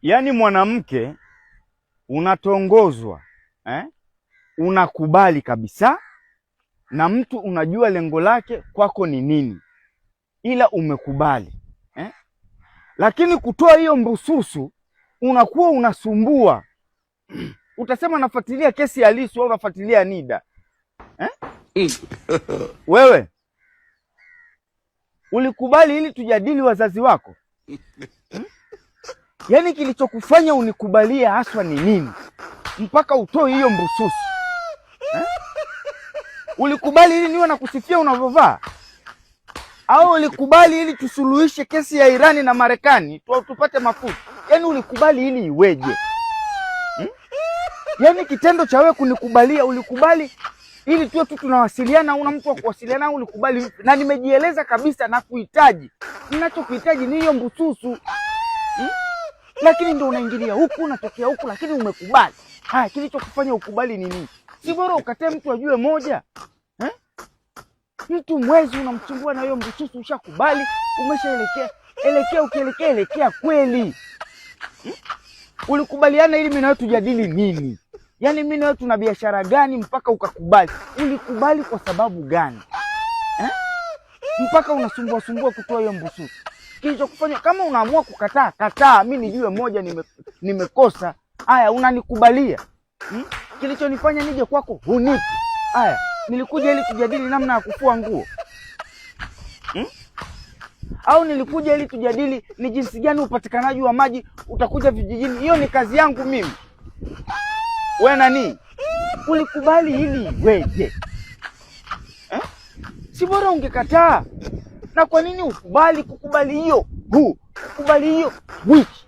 Yaani mwanamke unatongozwa unakubali kabisa na mtu unajua lengo lake kwako ni nini, ila umekubali lakini kutoa hiyo mbususu unakuwa unasumbua. Utasema nafuatilia kesi ya Lissu au nafuatilia NIDA Wewe ulikubali ili tujadili wazazi wako Yaani kilichokufanya unikubalie haswa ni nini mpaka utoe hiyo mbususu Ulikubali ili niwe nakusifia unavyovaa, au ulikubali ili tusuluhishe kesi ya Irani na Marekani tupate mafuta? Yaani ulikubali ili iweje? Yaani kitendo cha wewe kunikubalia, ulikubali ili tuwe tu tunawasiliana, una mtu wa kuwasiliana, ulikubali? Na nimejieleza kabisa na kuhitaji, ninachokuhitaji ni hiyo mbususu lakini ndio unaingilia huku unatokea huku, lakini umekubali. Haya, kilichokufanya ukubali ni nini? Si bora ukatae mtu ajue moja Mtu mwezi unamsumbua na hiyo mbususu, ushakubali, ukielekea kweli Ulikubaliana ili mimi na wewe tujadili nini? Yaani mimi na wewe tuna biashara gani mpaka ukakubali? Ulikubali kwa sababu gani mpaka unasumbua kutoa hiyo mbususu? Kilichokufanya, kama unaamua kukataa, kataa, mimi nijue moja nimekosa. Haya, unanikubalia. Kilichonifanya nije kwako hunipi. Haya, nilikuja ili tujadili namna ya kufua nguo au nilikuja ili tujadili ni jinsi gani upatikanaji wa maji utakuja vijijini? Hiyo ni kazi yangu mimi. Wewe nani? Ulikubali ili weje? Si bora ungekataa? Na kwa nini ukubali? Kukubali hiyo ukubali hiyo wiki